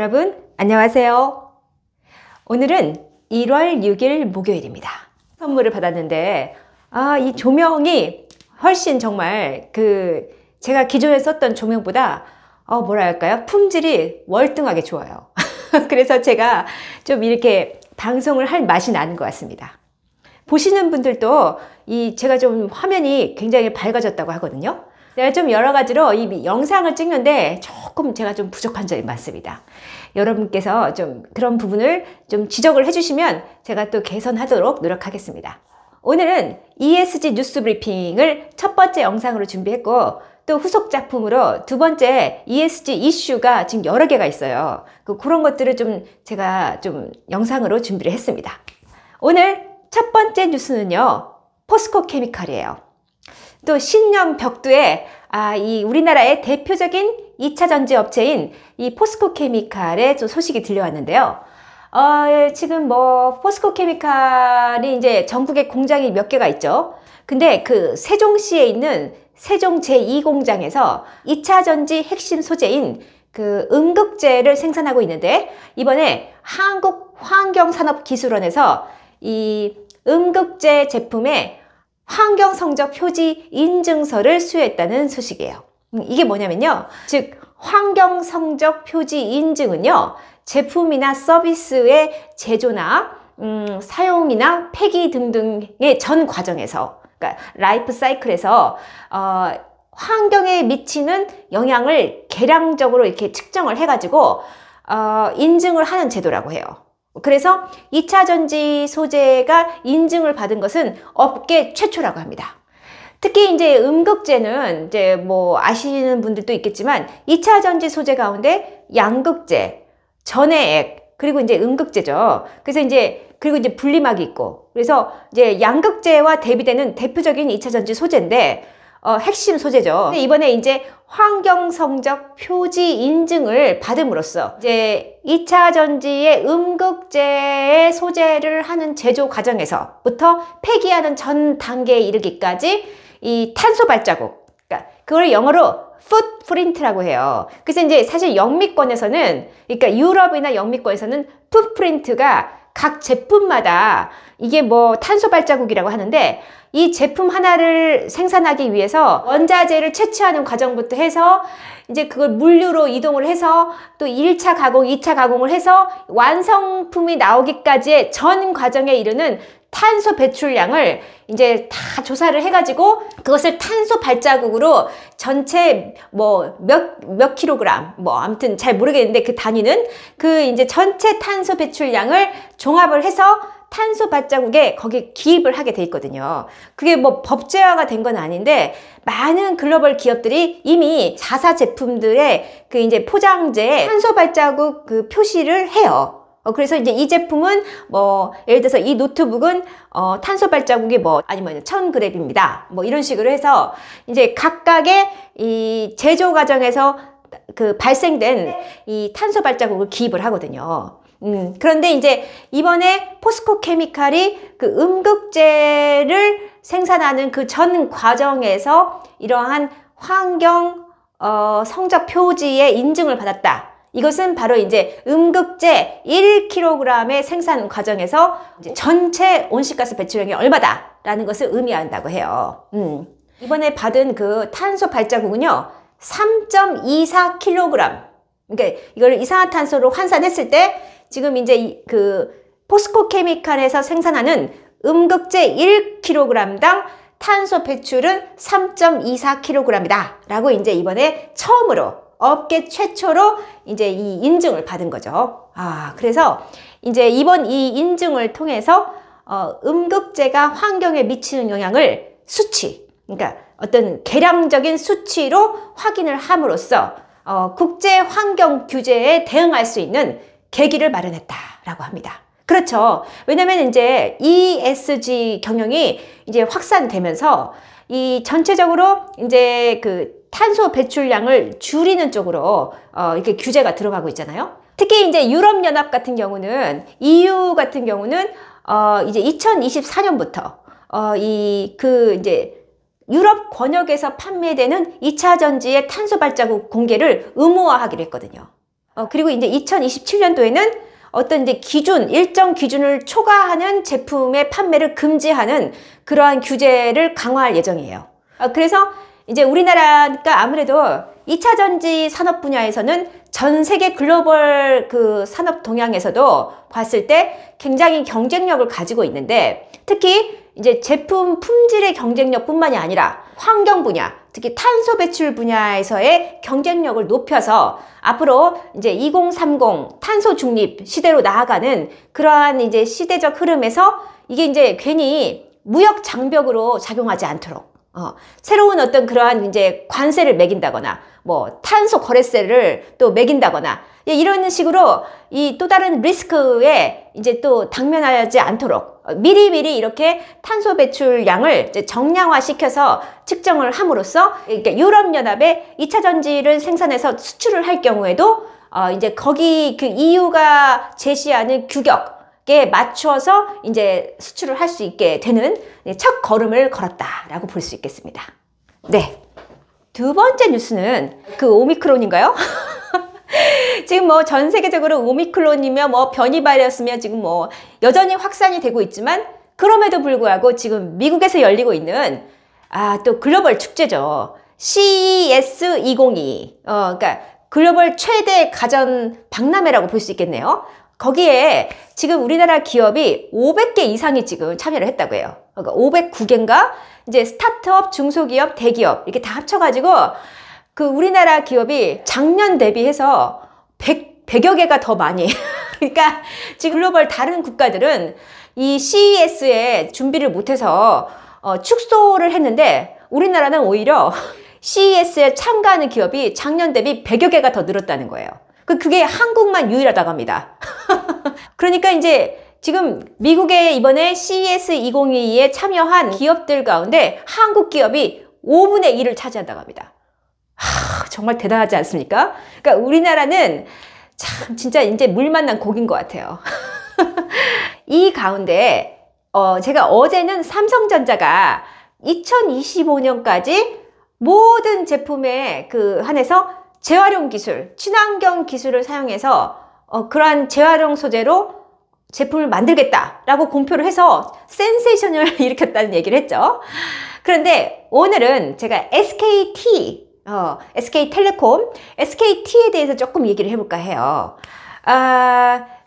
여러분 안녕하세요. 오늘은 1월 6일 목요일입니다. 선물을 받았는데 이 조명이 훨씬 정말 제가 기존에 썼던 조명보다 뭐랄까요? 품질이 월등하게 좋아요. 그래서 제가 좀 이렇게 방송을 할 맛이 나는 것 같습니다. 보시는 분들도 제가 좀 화면이 굉장히 밝아졌다고 하거든요. 내가 좀 여러 가지로 이 영상을 찍는데 조금 제가 좀 부족한 점이 많습니다. 여러분께서 좀 그런 부분을 좀 지적을 해주시면 제가 또 개선하도록 노력하겠습니다. 오늘은 ESG 뉴스 브리핑을 첫 번째 영상으로 준비했고, 또 후속 작품으로 두 번째 ESG 이슈가 지금 여러 개가 있어요. 그런 것들을 제가 영상으로 준비를 했습니다. 오늘 첫 번째 뉴스는요, 포스코 케미칼이에요. 또 신년 벽두에 이 우리나라의 대표적인 2차 전지 업체인 이 포스코 케미칼의 좀 소식이 들려왔는데요. 지금 포스코 케미칼이 이제 전국에 공장이 몇 개가 있죠. 근데 그 세종시에 있는 세종 제2공장에서 2차 전지 핵심 소재인 그 음극재를 생산하고 있는데, 이번에 한국환경산업기술원에서 이 음극재 제품의 환경 성적 표지 인증서를 수여했다는 소식이에요. 이게 뭐냐면요, 즉 환경 성적 표지 인증은요, 제품이나 서비스의 제조나 사용이나 폐기 등등의 전 과정에서, 그러니까 라이프 사이클에서 환경에 미치는 영향을 계량적으로 이렇게 측정을 해가지고 인증을 하는 제도라고 해요. 그래서 2차 전지 소재가 인증을 받은 것은 업계 최초라고 합니다. 특히 이제 음극재는 이제 아시는 분들도 있겠지만 2차 전지 소재 가운데 양극재, 전해액, 그리고 이제 음극재죠. 그래서 그리고 이제 분리막이 있고, 그래서 이제 양극재와 대비되는 대표적인 2차 전지 소재인데 핵심 소재죠. 근데 이번에 이제 환경 성적 표지 인증을 받음으로써 이제 2차 전지의 음극재의 소재를 하는 제조 과정에서부터 폐기하는 전 단계에 이르기까지 이 탄소 발자국, 그러니까 그걸 영어로 풋프린트라고 해요. 그래서 이제 사실 영미권에서는, 그러니까 유럽이나 영미권에서는 풋프린트가 각 제품마다 이게 탄소 발자국이라고 하는데, 이 제품 하나를 생산하기 위해서 원자재를 채취하는 과정부터 해서 이제 그걸 물류로 이동을 해서 또 1차 가공, 2차 가공을 해서 완성품이 나오기까지의 전 과정에 이르는 탄소 배출량을 이제 다 조사를 해가지고 그것을 탄소 발자국으로 전체 몇 킬로그램, 아무튼 잘 모르겠는데 그 단위는 이제 전체 탄소 배출량을 종합을 해서 탄소 발자국에 거기에 기입을 하게 돼 있거든요. 그게 법제화가 된 건 아닌데, 많은 글로벌 기업들이 이미 자사 제품들의 이제 포장재에 탄소 발자국 표시를 해요. 그래서 이제 이 제품은 예를 들어서 이 노트북은 탄소 발자국이 아니면 1000g입니다. 이런 식으로 해서 이제 각각의 이 제조 과정에서 발생된 이 탄소 발자국을 기입을 하거든요. 그런데 이제 이번에 포스코 케미칼이 음극재를 생산하는 그 전 과정에서 이러한 환경 성적 표지의 인증을 받았다. 이것은 바로 이제 음극재 1kg의 생산 과정에서 이제 전체 온실가스 배출량이 얼마다라는 것을 의미한다고 해요. 이번에 받은 그 탄소 발자국은요, 3.24kg. 그러니까 이걸 이산화탄소로 환산했을 때 지금 이제 포스코 케미칼에서 생산하는 음극재 1kg당 탄소 배출은 3.24kg이다 라고 이제 이번에 처음으로, 업계 최초로 이제 이 인증을 받은 거죠. 그래서 이제 이번 이 인증을 통해서 음극재가 환경에 미치는 영향을 그러니까 어떤 계량적인 수치로 확인을 함으로써 국제 환경 규제에 대응할 수 있는 계기를 마련했다라고 합니다. 그렇죠. 왜냐면 이제 ESG 경영이 이제 확산되면서 이 전체적으로 이제 탄소 배출량을 줄이는 쪽으로 이렇게 규제가 들어가고 있잖아요. 특히 이제 유럽연합 같은 경우는, EU 같은 경우는 이제 2024년부터 이제 유럽 권역에서 판매되는 2차 전지의 탄소 발자국 공개를 의무화하기로 했거든요. 그리고 이제 2027년도에는 어떤 이제 일정 기준을 초과하는 제품의 판매를 금지하는 그러한 규제를 강화할 예정이에요. 그래서 이제 우리나라가 아무래도 2차 전지 산업 분야에서는 전 세계 글로벌 그 산업 동향에서도 봤을 때 굉장히 경쟁력을 가지고 있는데, 특히 이제 제품 품질의 경쟁력뿐만이 아니라 환경 분야, 특히 탄소 배출 분야에서의 경쟁력을 높여서 앞으로 이제 2030 탄소 중립 시대로 나아가는 그러한 이제 시대적 흐름에서 이게 이제 괜히 무역 장벽으로 작용하지 않도록 새로운 어떤 그러한 이제 관세를 매긴다거나 뭐 탄소 거래세를 또 매긴다거나 이런 식으로 이 또 다른 리스크에 이제 또 당면하지 않도록 미리미리 이렇게 탄소 배출량을 이제 정량화시켜서 측정을 함으로써, 그러니까 유럽연합에 2차 전지를 생산해서 수출을 할 경우에도 이제 거기 그 EU가 제시하는 규격에 맞춰서 이제 수출을 할 수 있게 되는 첫 걸음을 걸었다라고 볼 수 있겠습니다. 네. 두 번째 뉴스는 그 오미크론인가요? 지금 뭐 전 세계적으로 오미크론이며 뭐 변이 바이러스며 지금 뭐 여전히 확산이 되고 있지만, 그럼에도 불구하고 지금 미국에서 열리고 있는 또 글로벌 축제죠. CES 2022. 그러니까 글로벌 최대 가전 박람회라고 볼 수 있겠네요. 거기에 지금 우리나라 기업이 500개 이상이 지금 참여를 했다고 해요. 그러니까 509개인가? 이제 스타트업, 중소기업, 대기업 이렇게 다 합쳐가지고 그 우리나라 기업이 작년 대비해서 100여 개가 더 많이. 그러니까 지금 글로벌 다른 국가들은 이 CES에 준비를 못해서 축소를 했는데, 우리나라는 오히려 CES에 참가하는 기업이 작년 대비 100여 개가 더 늘었다는 거예요. 그게 한국만 유일하다고 합니다. 그러니까 이제 지금 미국에 이번에 CES 2022에 참여한 기업들 가운데 한국 기업이 5분의 1을 차지한다고 합니다. 정말 대단하지 않습니까? 그러니까 우리나라는 참 진짜 이제 물 만난 고기인 것 같아요. 이 가운데 제가 어제는 삼성전자가 2025년까지 모든 제품에 한해서 재활용 기술, 친환경 기술을 사용해서 그러한 재활용 소재로 제품을 만들겠다라고 공표를 해서 센세이션을 일으켰다는 얘기를 했죠. 그런데 오늘은 제가 SK텔레콤, SKT에 대해서 조금 얘기를 해볼까 해요.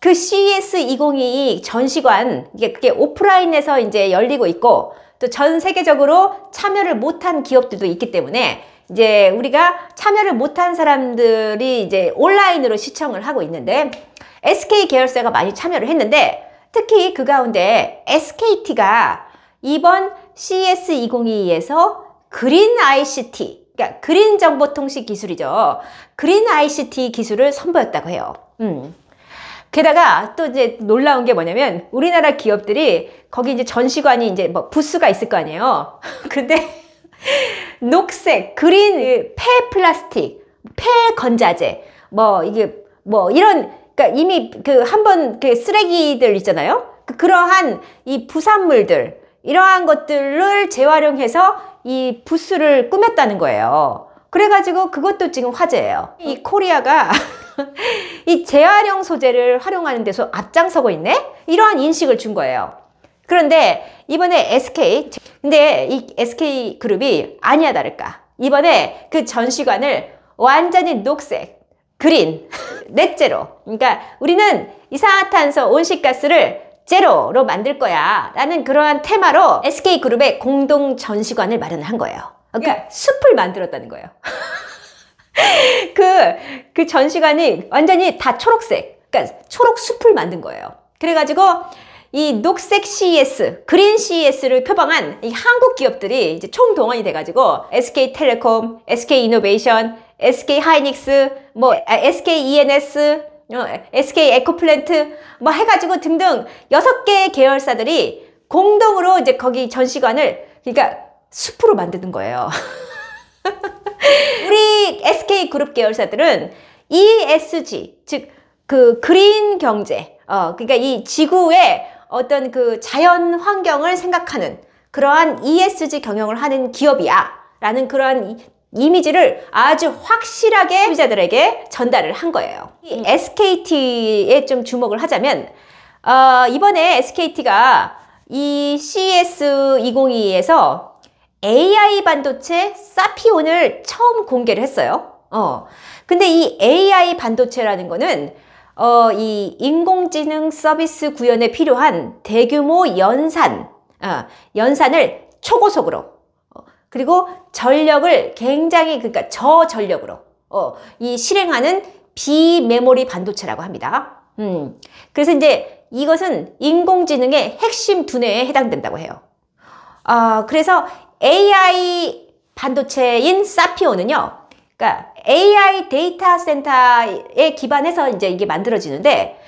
그 CES 2022 전시관, 그게 오프라인에서 이제 열리고 있고, 또 전 세계적으로 참여를 못한 기업들도 있기 때문에 이제 우리가 참여를 못한 사람들이 이제 온라인으로 시청을 하고 있는데, SK 계열사가 많이 참여를 했는데, 특히 그 가운데 SKT가 이번 CES 2022에서 그린 ICT, 그러니까 그린 정보통신 기술이죠. 그린 ICT 기술을 선보였다고 해요. 게다가 또 이제 놀라운 게 뭐냐면, 우리나라 기업들이 거기 이제 전시관이 이제 뭐 부스가 있을 거 아니에요. 근데 녹색, 그린 폐플라스틱, 폐건자재, 뭐 이게 뭐 이런, 그러니까 이미 한번 쓰레기들 있잖아요. 그러한 이 부산물들, 이러한 것들을 재활용해서 이 부스를 꾸몄다는 거예요. 그래가지고 그것도 지금 화제예요. 이 코리아가 이 재활용 소재를 활용하는 데서 앞장서고 있네? 이러한 인식을 준 거예요. 그런데 이번에 근데 이 SK그룹이 아니야 다를까, 이번에 그 전시관을 완전히 녹색, 그린, 넷제로, 그러니까 우리는 이산화탄소 온실가스를 제로로 만들 거야 라는 그러한 테마로 SK그룹의 공동 전시관을 마련한 거예요. 그러니까 숲을 만들었다는 거예요. 그 전시관이 완전히 다 초록색, 그러니까 초록 숲을 만든 거예요. 그래가지고 이 녹색 CES, 그린 CES를 표방한 이 한국 기업들이 이제 총동원이 돼가지고 SK텔레콤, SK이노베이션, SK하이닉스, 뭐 SKENS, SK에코플랜트 뭐 해가지고 등등 6개 계열사들이 공동으로 이제 거기 전시관을, 그러니까 숲으로 만드는 거예요. 우리 SK그룹 계열사들은 ESG, 즉 그 그린 경제, 그러니까 이 지구의 어떤 그 자연 환경을 생각하는 그러한 ESG 경영을 하는 기업이야 라는 그러한 이미지를 아주 확실하게 소비자들에게 전달을 한 거예요. 이 SKT에 좀 주목을 하자면 이번에 SKT가 이 CES 2022에서 AI 반도체 사피온을 처음 공개를 했어요. 근데 이 AI 반도체라는 거는 이 인공지능 서비스 구현에 필요한 대규모 연산을 초고속으로 그리고 전력을 굉장히 그러니까 저전력으로 이 실행하는 비메모리 반도체라고 합니다. 그래서 이제 이것은 인공지능의 핵심 두뇌에 해당된다고 해요. 그래서 AI 반도체인 사피온은요, 그러니까 AI 데이터 센터에 기반해서 이제 이게 만들어지는데,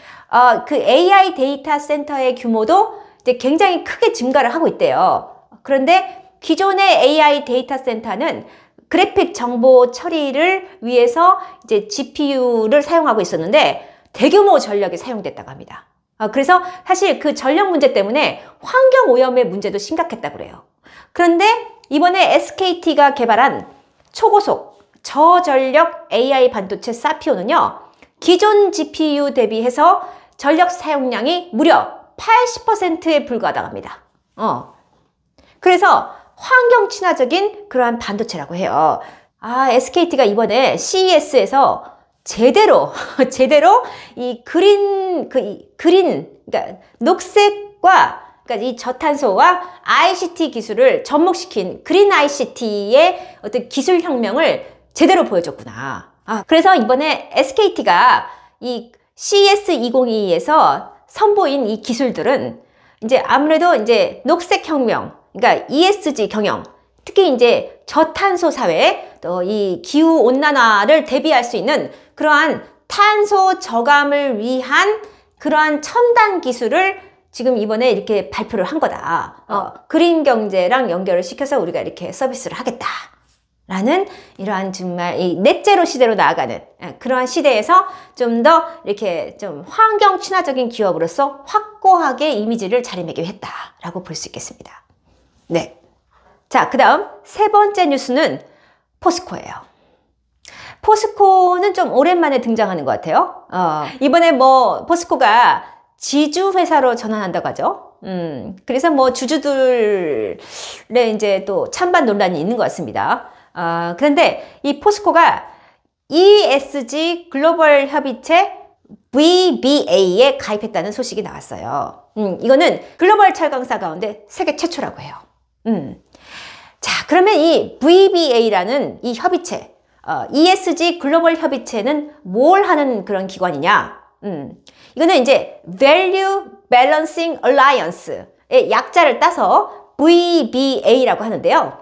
그 AI 데이터 센터의 규모도 이제 굉장히 크게 증가를 하고 있대요. 그런데 기존의 AI 데이터 센터는 그래픽 정보 처리를 위해서 이제 GPU를 사용하고 있었는데 대규모 전력이 사용됐다고 합니다. 그래서 사실 그 전력 문제 때문에 환경 오염의 문제도 심각했다고 그래요. 그런데 이번에 SKT가 개발한 초고속 저전력 AI 반도체 사피온은요, 기존 GPU 대비해서 전력 사용량이 무려 80%에 불과하다고 합니다. 그래서 환경 친화적인 그러한 반도체라고 해요. SKT가 이번에 CES에서 제대로 이 그러니까 녹색과 그러니까 이 저탄소와 ICT 기술을 접목시킨 그린 ICT의 어떤 기술 혁명을 제대로 보여줬구나. 그래서 이번에 SKT가 이 CES 2022에서 선보인 이 기술들은 이제 아무래도 이제 녹색 혁명, 그러니까 ESG 경영, 특히 이제 저탄소 사회, 또 이 기후 온난화를 대비할 수 있는 그러한 탄소 저감을 위한 그러한 첨단 기술을 지금 이번에 이렇게 발표를 한 거다. 그린 경제랑 연결을 시켜서 우리가 이렇게 서비스를 하겠다라는 이러한 정말 이 넷제로 시대로 나아가는 그러한 시대에서 좀 더 이렇게 좀 환경 친화적인 기업으로서 확고하게 이미지를 자리매김 했다라고 볼 수 있겠습니다. 네. 자, 그 다음 세 번째 뉴스는 포스코예요. 포스코는 좀 오랜만에 등장하는 것 같아요. 이번에 뭐 포스코가 지주 회사로 전환한다고 하죠. 그래서 뭐 주주들의 이제 또 찬반 논란이 있는 것 같습니다. 그런데 이 포스코가 ESG 글로벌 협의체 VBA에 가입했다는 소식이 나왔어요. 이거는 글로벌 철강사 가운데 세계 최초라고 해요. 자, 그러면 이 VBA라는 이 협의체, ESG 글로벌 협의체는 뭘 하는 그런 기관이냐? 이거는 이제 Value Balancing Alliance의 약자를 따서 VBA라고 하는데요.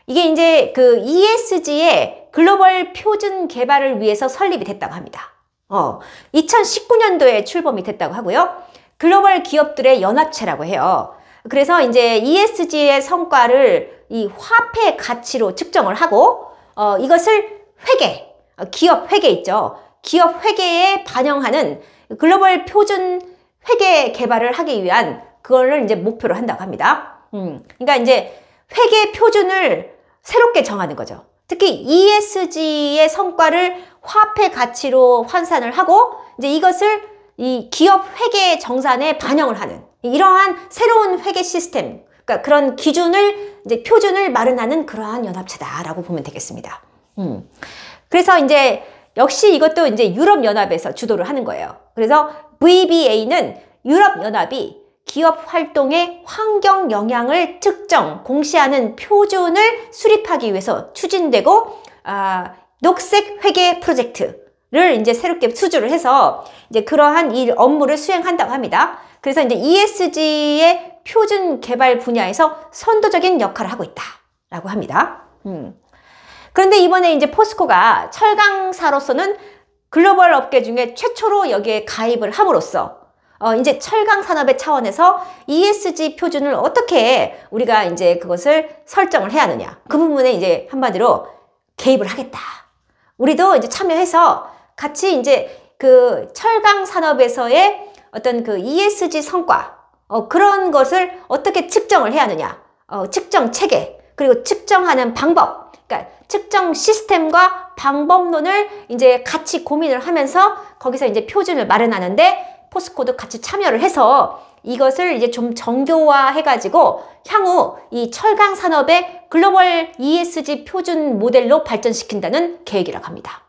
이게 이제 그 ESG의 글로벌 표준 개발을 위해서 설립이 됐다고 합니다. 2019년도에 출범이 됐다고 하고요. 글로벌 기업들의 연합체라고 해요. 그래서 이제 ESG의 성과를 이 화폐 가치로 측정을 하고, 이것을 기업 회계 있죠. 기업 회계에 반영하는 글로벌 표준 회계 개발을 하기 위한 그거를 이제 목표로 한다고 합니다. 그러니까 이제 회계 표준을 새롭게 정하는 거죠. 특히 ESG의 성과를 화폐 가치로 환산을 하고, 이제 이것을 이 기업 회계 정산에 반영을 하는 이러한 새로운 회계 시스템, 그러니까 그런 기준을 이제 표준을 마련하는 그러한 연합체다라고 보면 되겠습니다. 그래서 이제 역시 이것도 이제 유럽연합에서 주도를 하는 거예요. 그래서 VBA는 유럽연합이 기업 활동의 환경 영향을 측정, 공시하는 표준을 수립하기 위해서 추진되고, 녹색 회계 프로젝트를 이제 새롭게 수주를 해서 이제 그러한 이 업무를 수행한다고 합니다. 그래서 이제 ESG의 표준 개발 분야에서 선도적인 역할을 하고 있다라고 합니다. 그런데 이번에 이제 포스코가 철강사로서는 글로벌 업계 중에 최초로 여기에 가입을 함으로써 이제 철강 산업의 차원에서 ESG 표준을 어떻게 우리가 이제 그것을 설정을 해야 하느냐. 그 부분에 이제 한마디로 개입을 하겠다. 우리도 이제 참여해서 같이 이제 그 철강 산업에서의 어떤 그 ESG 성과, 그런 것을 어떻게 측정을 해야 하느냐. 측정 체계. 그리고 측정하는 방법, 그러니까 측정 시스템과 방법론을 이제 같이 고민을 하면서 거기서 이제 표준을 마련하는데 포스코도 같이 참여를 해서 이것을 이제 좀 정교화 해가지고 향후 이 철강 산업의 글로벌 ESG 표준 모델로 발전시킨다는 계획이라고 합니다.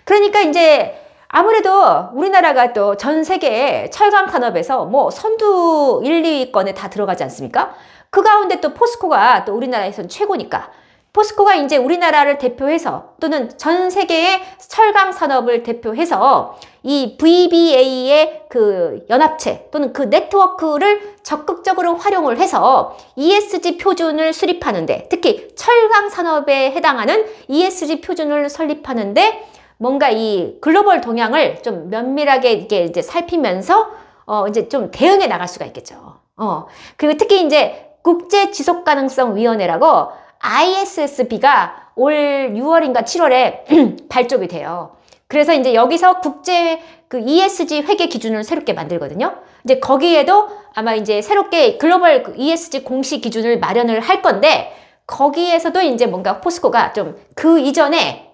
그러니까 이제 아무래도 우리나라가 또 전 세계 철강 산업에서 뭐 선두 1, 2위권에 다 들어가지 않습니까? 그 가운데 또 포스코가 또 우리나라에선 최고니까 포스코가 이제 우리나라를 대표해서 또는 전 세계의 철강 산업을 대표해서 이 VBA의 그 연합체 또는 그 네트워크를 적극적으로 활용을 해서 ESG 표준을 수립하는데, 특히 철강 산업에 해당하는 ESG 표준을 설립하는데 뭔가 이 글로벌 동향을 좀 면밀하게 이렇게 이제 살피면서 이제 좀 대응해 나갈 수가 있겠죠. 그리고 특히 이제 국제지속가능성위원회라고 ISSB가 올 6월인가 7월에 발족이 돼요. 그래서 이제 여기서 국제 그 ESG 회계 기준을 새롭게 만들거든요. 이제 거기에도 아마 이제 새롭게 글로벌 ESG 공시 기준을 마련을 할 건데, 거기에서도 이제 뭔가 포스코가 좀 그 이전에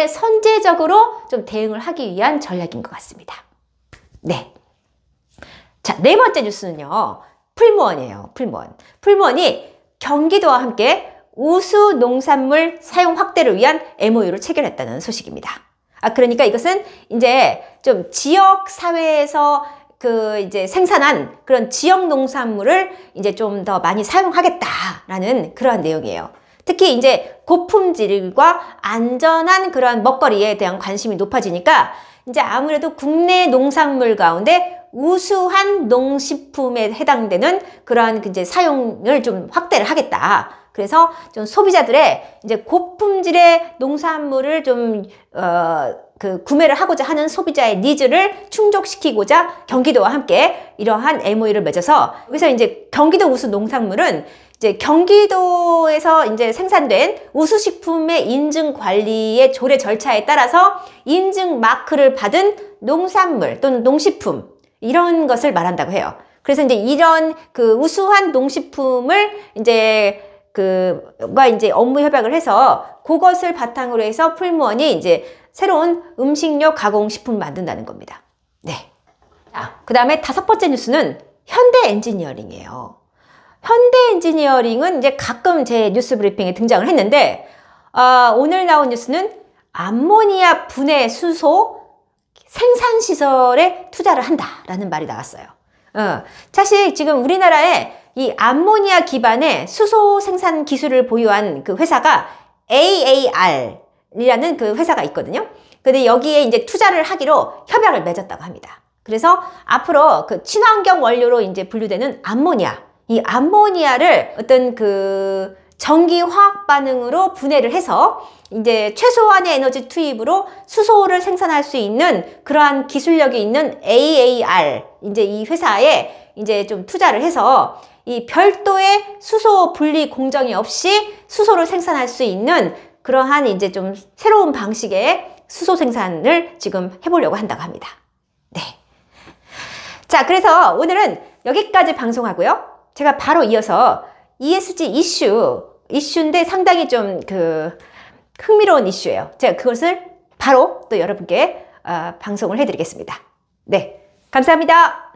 선제적으로 좀 대응을 하기 위한 전략인 것 같습니다. 네. 자, 네 번째 뉴스는요. 풀무원이에요. 풀무원이 경기도와 함께 우수 농산물 사용 확대를 위한 MOU를 체결했다는 소식입니다. 그러니까 이것은 이제 좀 지역 사회에서 그 이제 생산한 그런 지역 농산물을 이제 좀 더 많이 사용하겠다라는 그러한 내용이에요. 특히 이제 고품질과 안전한 그런 먹거리에 대한 관심이 높아지니까 이제 아무래도 국내 농산물 가운데 우수한 농식품에 해당되는 그러한 이제 사용을 좀 확대를 하겠다. 그래서 좀 소비자들의 이제 고품질의 농산물을 좀 구매를 하고자 하는 소비자의 니즈를 충족시키고자 경기도와 함께 이러한 MOU를 맺어서, 여기서 이제 경기도 우수 농산물은 이제 경기도에서 이제 생산된 우수식품의 인증 관리의 조례 절차에 따라서 인증 마크를 받은 농산물 또는 농식품, 이런 것을 말한다고 해요. 그래서 이제 이런 그 우수한 농식품을 이제 이제 업무 협약을 해서 그것을 바탕으로 해서 풀무원이 이제 새로운 음식료 가공식품을 만든다는 겁니다. 네. 자, 그 다음에 다섯 번째 뉴스는 현대 엔지니어링이에요. 현대 엔지니어링은 이제 가끔 제 뉴스 브리핑에 등장을 했는데, 오늘 나온 뉴스는 암모니아 분해 수소 생산시설에 투자를 한다라는 말이 나왔어요. 사실 지금 우리나라에 이 암모니아 기반의 수소 생산 기술을 보유한 그 회사가 AAR이라는 그 회사가 있거든요. 근데 여기에 이제 투자를 하기로 협약을 맺었다고 합니다. 그래서 앞으로 그 친환경 원료로 이제 분류되는 암모니아, 이 암모니아를 어떤 그 전기 화학 반응으로 분해를 해서 이제 최소한의 에너지 투입으로 수소를 생산할 수 있는 그러한 기술력이 있는 AAR, 이제 이 회사에 이제 좀 투자를 해서 이 별도의 수소 분리 공정이 없이 수소를 생산할 수 있는 그러한 이제 좀 새로운 방식의 수소 생산을 지금 해보려고 한다고 합니다. 네. 자, 그래서 오늘은 여기까지 방송하고요. 제가 바로 이어서 ESG 이슈인데 상당히 좀 흥미로운 이슈예요. 제가 그것을 바로 또 여러분께 방송을 해드리겠습니다. 네. 감사합니다.